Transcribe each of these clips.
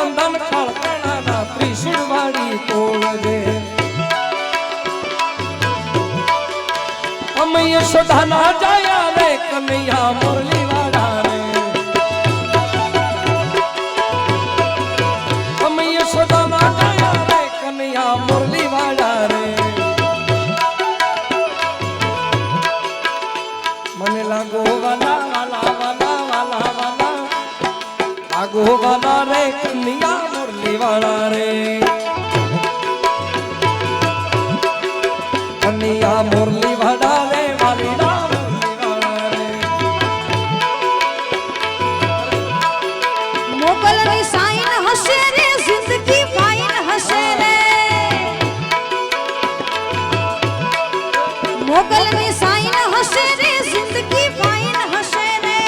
બંધન ખળકણાના ત્રિશુળ વાળી તોળજે અમે યશોદાના જાયા રે કનૈયા મુરલી વાળા રે અમે યશોદાના જાયા રે કનૈયા મુરલી વાળા રે મને લાગો વાલા વાલા વાલા વાલા વાલા લાગો વાલા રે કનૈયા મુરલી વાળા રે કનૈયા મુરલી વાળા રે વાલીડા મુરલી વાળા રે મોગલની સાઈન હશે રે જિંદગી ફાઈન હશે રે મોગલની સાઈન હશે રે જિંદગી ફાઈન હશે રે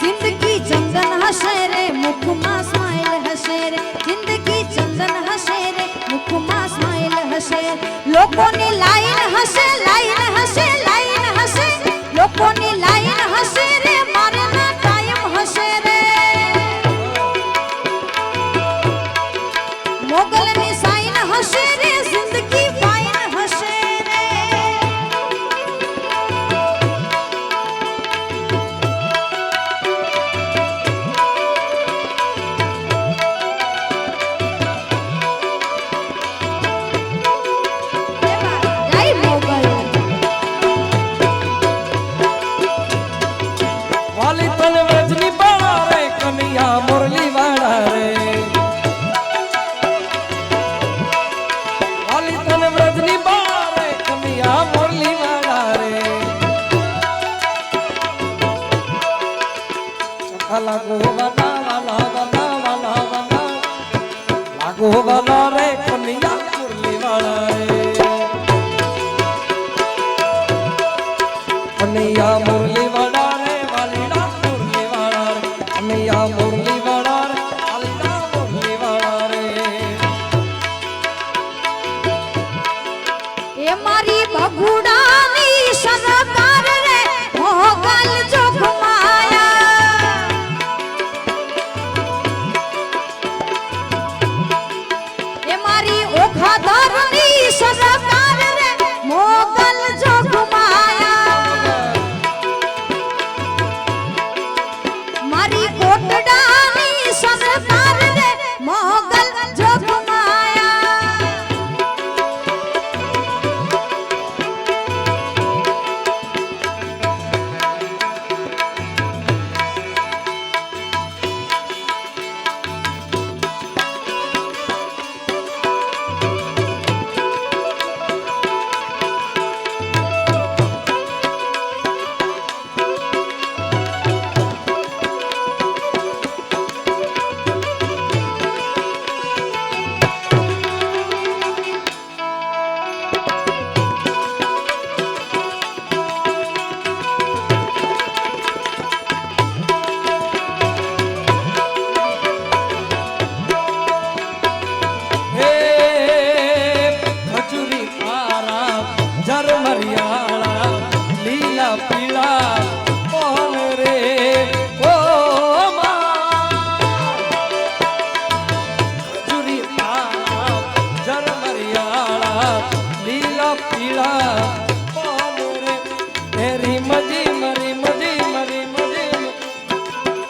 જિંદગી ચંદન હશે રે મુખમાં સ્માઈલ હશે રે જિંદગી ચંદન હશે રે મુખમાં સ્માઈલ હશે લોકોની લાઈન હશે લાઈન હશે લાઈન હશે લોકોની લાઈન હશે રે મારે ના ટાઈમ હશે રે મોગલની સાઈન હશે રે જિંદગી ફાઈન હશે રે જય મોગલ વાલી તન વ્રજની બાળા રે કનૈયા મુરલી વાળા રે વાલી તન વ્રજની બાળા રે કનૈયા મુરલી વાળા રે ચખા લાગો વાલા વાલા વાલા વાલા વાલા લાગો વાલા રે કનૈયા મુરલી વાળા રે કનૈયા મુરલી વાળા રે વાલીડા મુરલી વાળા રે કનૈયા મુરલી વાળા રે વાલીડા મુરલી વાળા રે એ મારી ભગુડાની સરકાર રે મોગલ જોગમાયા એ મારી ઓખાધરની સરકાર રે મોગલ જોગમાયા મારી કોટડાની સરકાર રે મોગલ જોગમાયા હે ખજૂરી તારા ઝરમરિયાળા લીલા પીળા કોણ રે ઓ ખજૂરી તારા ઝરમરિયાળા લીલા પીળા કોણ રે હે રીમજી મરી મજી મરી મજી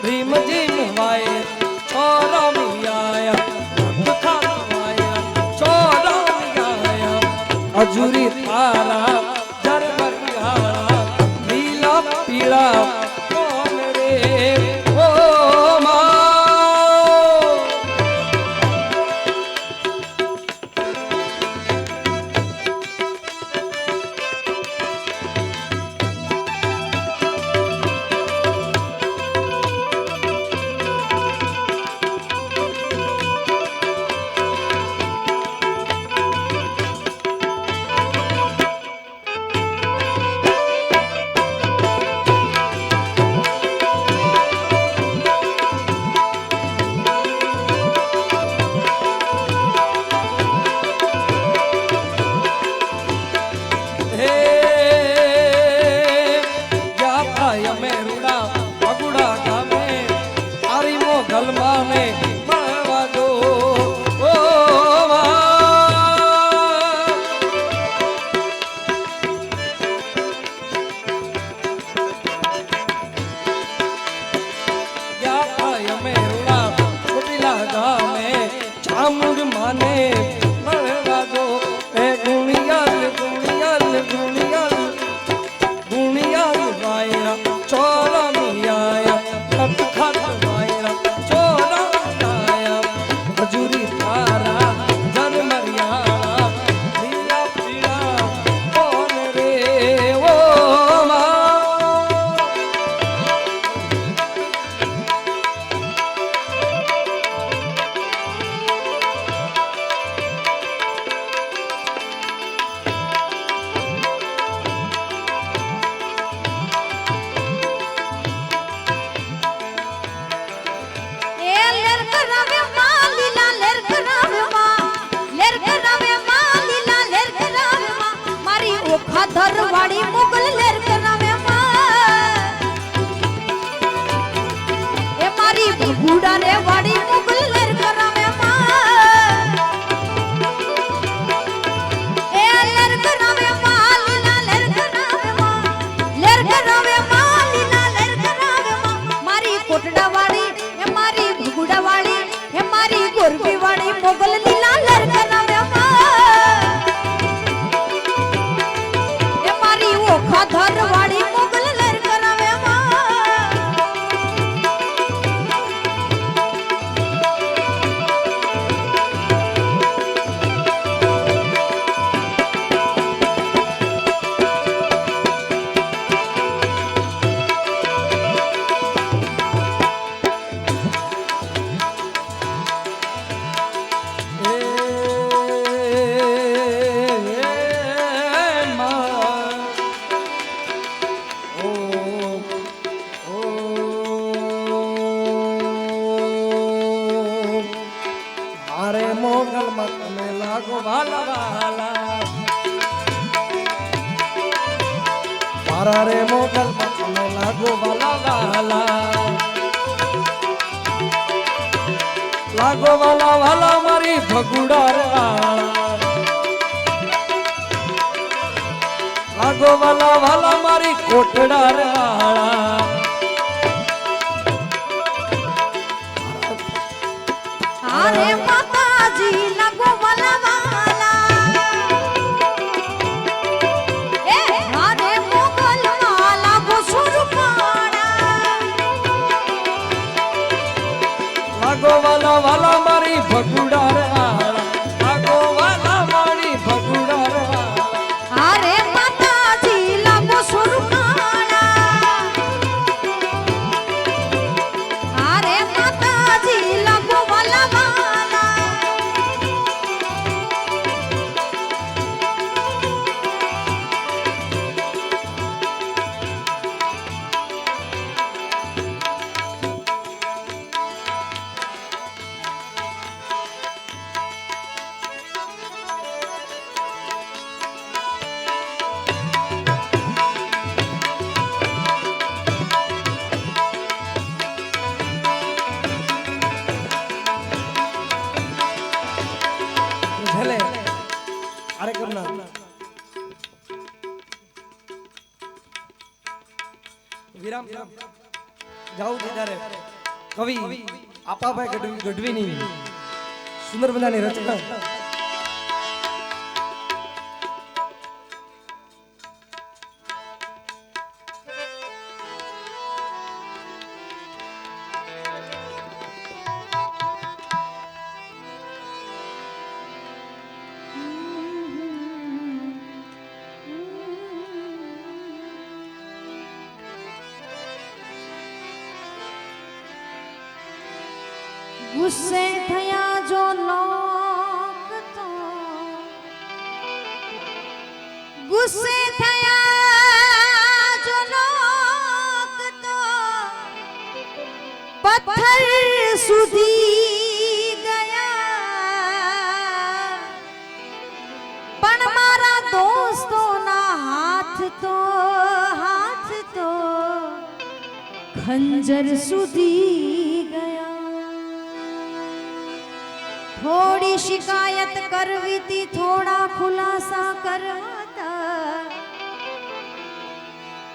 રીમજી વાય ખજૂરી તારા ઝરમરિયાળા લીલા પીળા કોણ રે ઓ મારી ભગુડા રે લાગો વાલા વાલા મારી કોટડા રે અરે માતાજી લાગો વાલા વાલા એ અરે મોગલ વાલા ગોસુરપાડા લાગો વાલા વાલા મારી ભગુડા રે લાગો વાલા મારી ભગુડા રે અરે માતાજી લાગો સુરપાડા અરે માતાજી લાગો વાલા વાલા ભલે અરે કરના વિરામ જાઉં ત્યારે કવિ આપાભાઈ ગઢવીની સુંદર મજાની રચના ગુસ્સે થયા જો લોક તો ગુસ્સે થયા જો લોક તો પથ્થર સુધી ગયા પણ મારા દોસ્તોના હાથ તો ખંજર સુધી ગયા થોડી શિકાયત કરવી તી થોડા ખુલાસા કરવાતા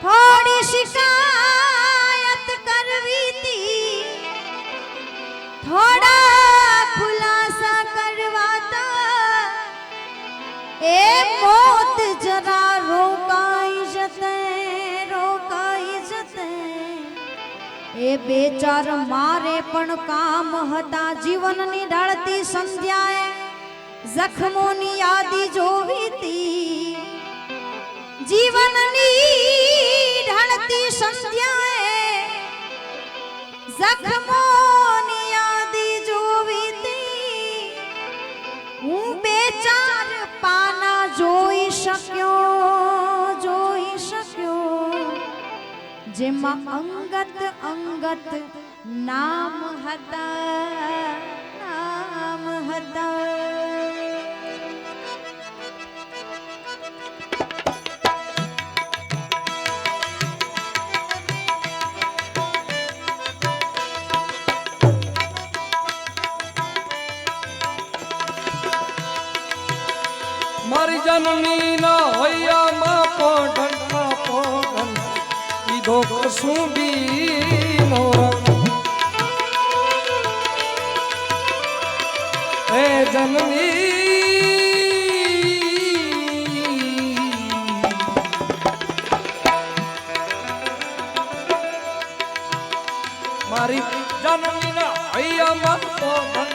થોડી શિકાયત કરવી તી થોડા ખુલાસા કરવાતા એ મોત જરા રોકાઈ જતે એ બેચાર મારે પણ કામ હતા જીવનની ઢળતી સંધ્યાએ જખમોની યાદી જોવી તી જીવનની ઢળતી સંધ્યાએ જખમોની યાદી જોવી તી હું બેચાર પાના જોઈ શક્યો જેમાં અંગત નામ હતા મારી જનની ના હૈયામાં પોઢન કીધો કશું બી નો હે જનની મારી જનની ના હૈયામાં પોઢન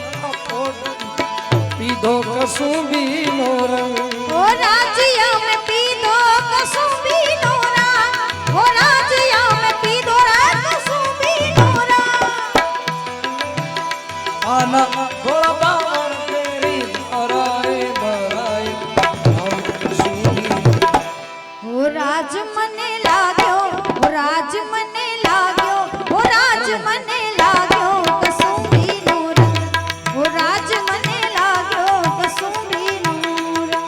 પીધો કશું બી નો રંગ ઓ રાજ્યા में पीधो कसुंबी नोरा ઓ રાજ્યા में पीधो कसुंबी नोरा આના ગોળા બાવર તેરી ધરાય હમ કશું ઓ રાજ મને લાગ્યો ઓ રાજ મને લાગ્યો ઓ રાજ મને લાગ્યો कसुंबी नोरा ઓ રાજ મને લાગ્યો कसुंबी नोरा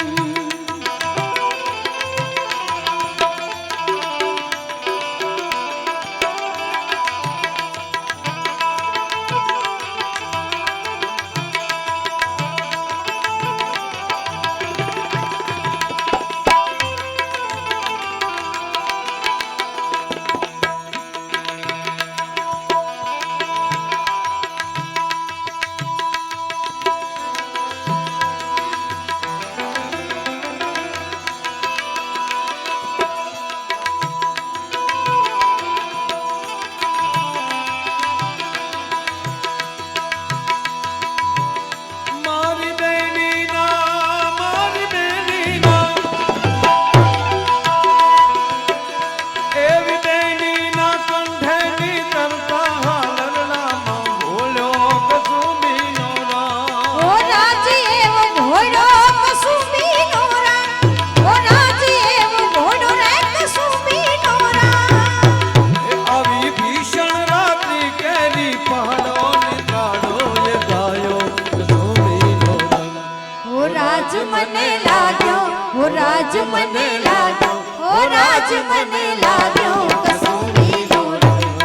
મને લાગ્યો કસુંબીનો રંગ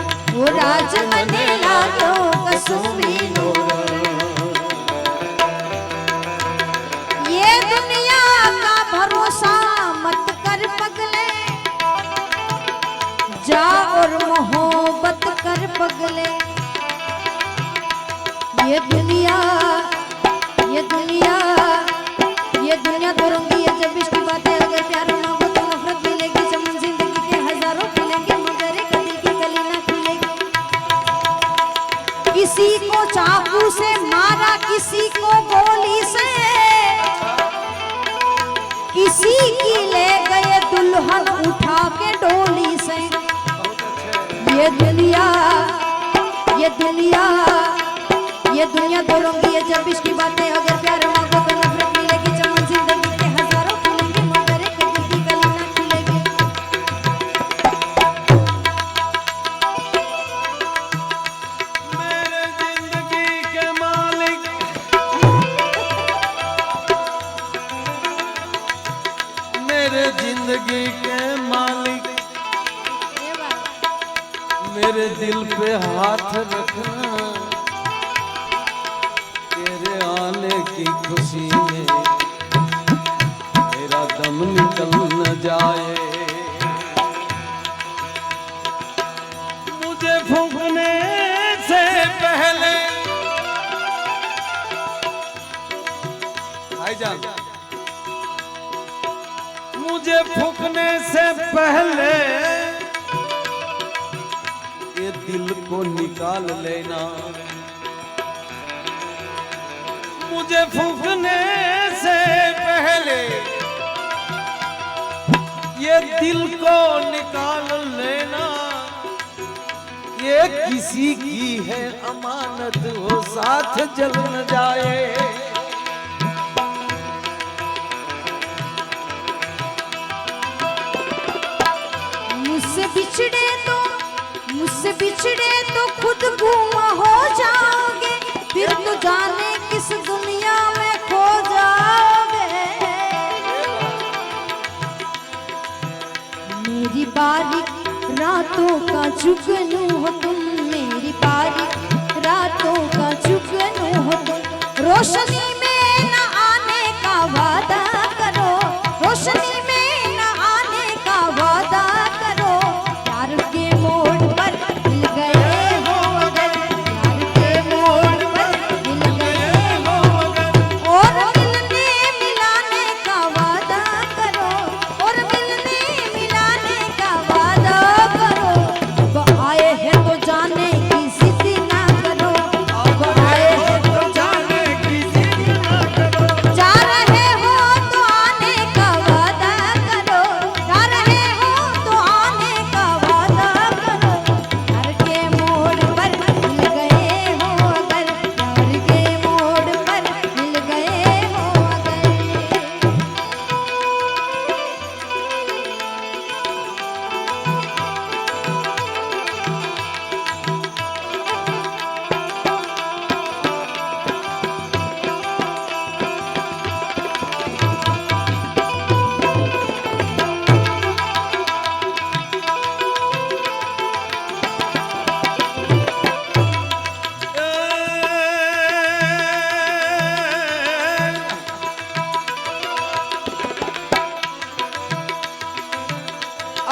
ઓ રાજ મને લાગ્યો કસુંબીનો રંग ये दुनिया का भरोसा मत कर पगले जा और मोहब्बत कर पगले ये दुनिया तो रंगी है जब इसकी बातें अगर प्यार मांगो तो नफरत मिलेगी चमन जिंदगी के हजारों खिलेंगे मगर एक दिल की कली ना खुलेगी किसी को चाकू से मारा किसी को गोली से किसी की ले गए दुल्हन उठा के डोली से ये दुनिया तो रंगी है जब इसकी बातें अगर प्यार मांगो तो नफरत मिलेगी चमन जिंदगी के हजारों खुलेंगे मगर एक दिल की गली ना खुलेगी मेरे जिंदगी के मालिक मेरे जिंदगी के मालिक मेरे दिल पे हाथ रखना तेरे आने की खुशी में तेरा दम निकल न जाए मुझे फूंकने से पहले भाईजान मुझे फूंकने से पहले ये दिल को निकाल लेना मुझे फूंकने से पहले ये दिल को निकाल लेना ये किसी की है अमानत वो साथ जल न जाए मुझसे बिछड़े तो खुद गुम हो जाओगे फिर तो जाने किस दुनिया में खो जाओगे मेरी बारीक रातों का जुगनू हो तुम मेरी बारीक रातों का जुगनू हो तुम रोशनी में न आने का वादा करो रोशनी में न आने का वादा करो प्यार के मोड़ पर मिल गए हो अगर प्यार के मोड़ पर मिल गए हो अगर और मिलने मिलाने का वादा करो और मिलने मिलाने का वादा करो अब आए हैं तो जाने की जिद ना करो अब आए हैं तो जाने की जिद ना करो जा रहे हो तो आने का वादा करो जा रहे हो तो आने का वादा करो प्यार के मोड़ पर मिल गए हो अगर प्यार के मोड़ पर मिल गए हो अगर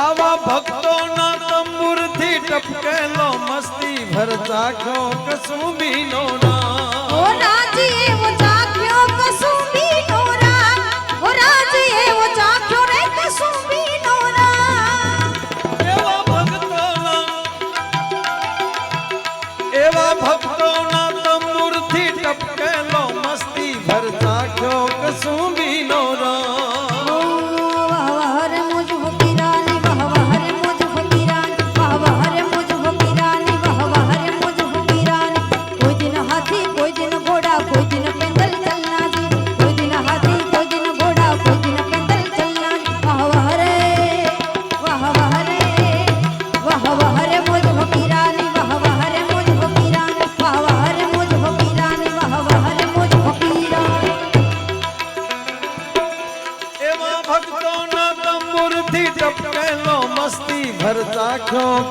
आवा भक्तो ना तंबुर थी टपकेलो मस्ती भरता क्यों कसू भी नो ना ओ राजिए वो जाग्यो कसुंबी नोरा ओ राजिए वो जाग्यो रे कसुंबी नोरा एवा भक्तो ना तंबुर थी टपकेलो मस्ती भरता क्यों कसू भी नो ना वाह रे मुझ फकीरानी वाह रे मुझ फकीरानी वाह रे मुझ फकीरानी वाह रे मुझ फकीरानी कोई दिन हाथी कोई दिन घोड़ा कोई दिन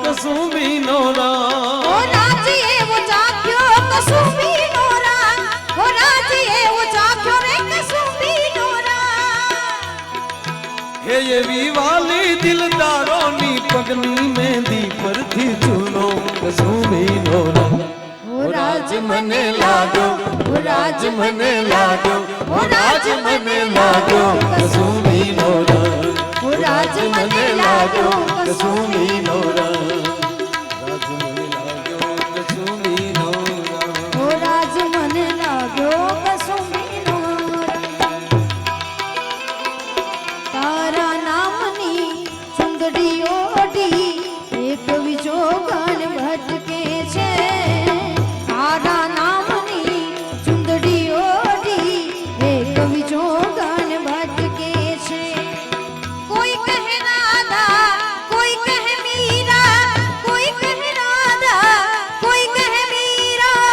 કસુંબી નોરા ઓ રાજીએ વો ચાખ્યો કસુંબી નોરા ઓ રાજીએ વો ચાખ્યો રે કસુંબી નોરા હે એવી વાલી દિલદારોની પગની મહેંદી પરથી ચૂનો કસુંબી નોરા ઓ રાજ મને લાગ્યો ઓ રાજ મને લાગ્યો ઓ રાજ મને લાગ્યો કસુંબી નોરા ઓ રાજ મને લાગ્યો કસુંબી નોરા રાજ મને લાગ્યો કસુંબી નોરા ઓ રાજ મને લાગ્યો કસુંબી નોરા તારા નામની ચુંદડી ઓઢી એક વિજોગણ ભટકે છે તારા નામની ચુંદડી ઓઢી એક વિજોગણ ભટકે છે કોઈ કહે રાધા કોઈ કહે મીરા કોઈ કહે રાધા કોઈ કહે મીરા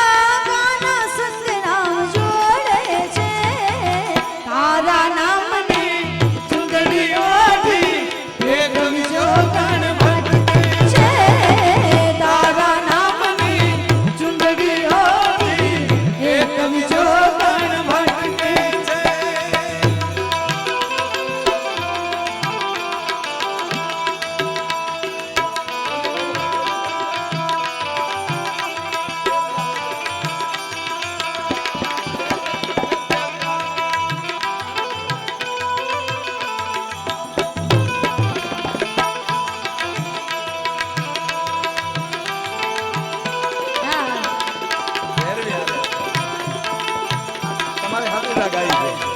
ગાના સંગરામ જોડે છે તારા નામની ચુંદડી ઓઢી એક વિજોગણ ભટકે છે તારા નામની ચુંદડી ઓઢી એક વિજોગણ ભટકે છે તમારે હાથે લગાવી છે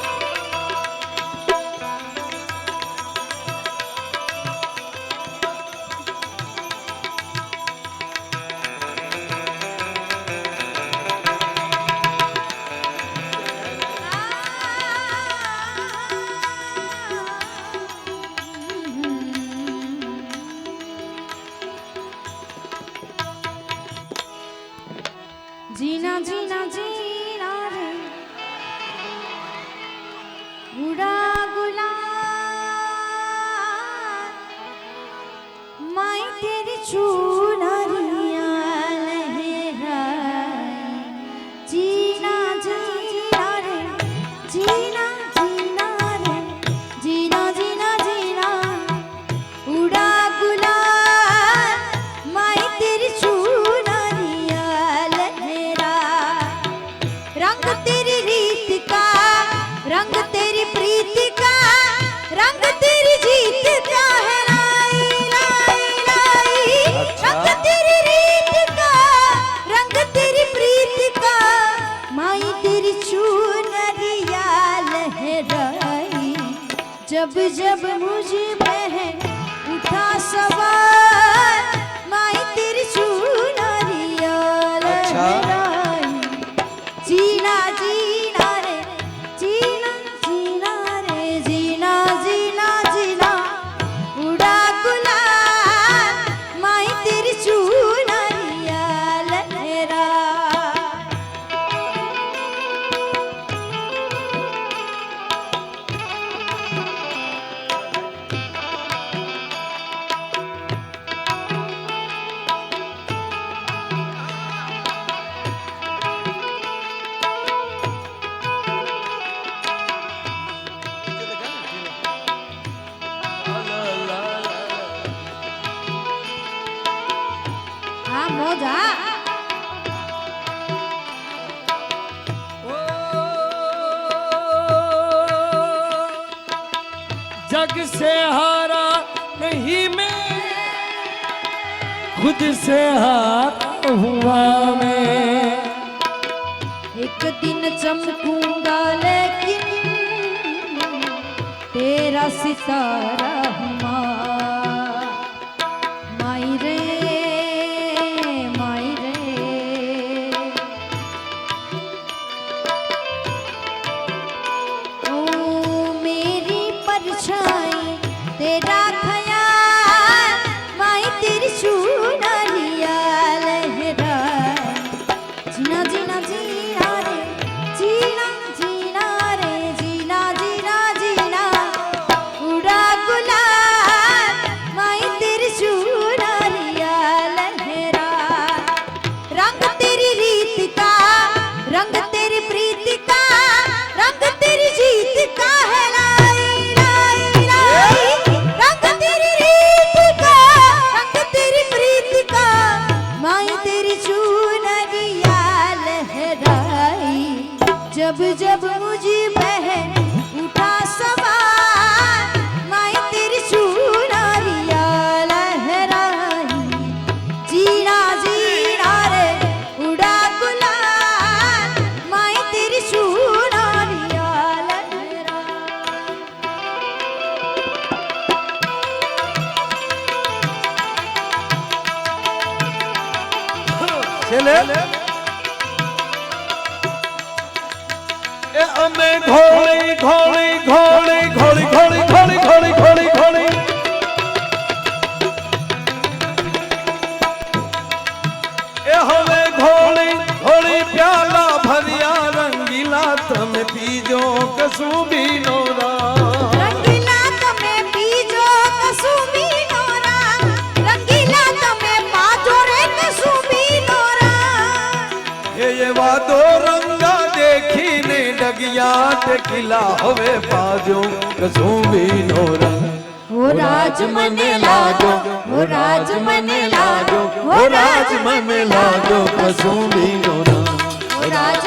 जीना जीना जीना रे उड़ा गुलाल माई तेरी चूनरिया लहराए जीना जीना रे जीना जीना रे जीना जीना जीना उड़ा गुलाल माई तेरी चूनरिया लहरा रंग तेरी रीत का रंग तेरी प्रीत का रंग तेरी जीत का है लाई लाई लाई रंग तेरी रीत का रंग तेरी प्रीत का माई तेरी चूनरिया लहराई जब जब मुझे बहन उठा सवार माई तेरी चूनरिया लहराई जीना जीना रे जीना जीना रे जीना जीना जीना उड़ा गुलाल माई तेरी चूनरिया लहरा हाँ मोजा जग से हारा नहीं मैं खुद से हारा हुआ मैं एक दिन चमकूंगा लेकिन तेरा सितारा हुआ माई रे माई रे ओ मेरी परछाई तेरा ख्याल माई तेरी चूनरिया लहराए जीना जीना जीना रे जीना जीना रे जीना जीना जीना उड़ा गुलाल जब जब मुझ पे उठा सवार माई तेरी चुनरिया लहराई जीना जीना रे उड़ा गुलाल माई तेरी चुनरिया लहराई। चले ए अमे घोड़ी घोड़ी घोड़ी घोड़ी घोड़ी घोड़ी घोड़ी घोड़ी घोड़ी ए हमें घोड़ी घोड़ी प्याला भरिया रंगीला तम पीजो कसूबी नोरा रंगीला तमे पीजो कसुबी नोरा रंगीला तमे पाजो रे कसुबी नोरा। ये वादो रंगा देखी ने डगिया टेकिला होवे पाजो कसूबी नोरा हो राज मने लागो हो राज मने लागो हो राज मन लागो कसूबी नोरा हो राज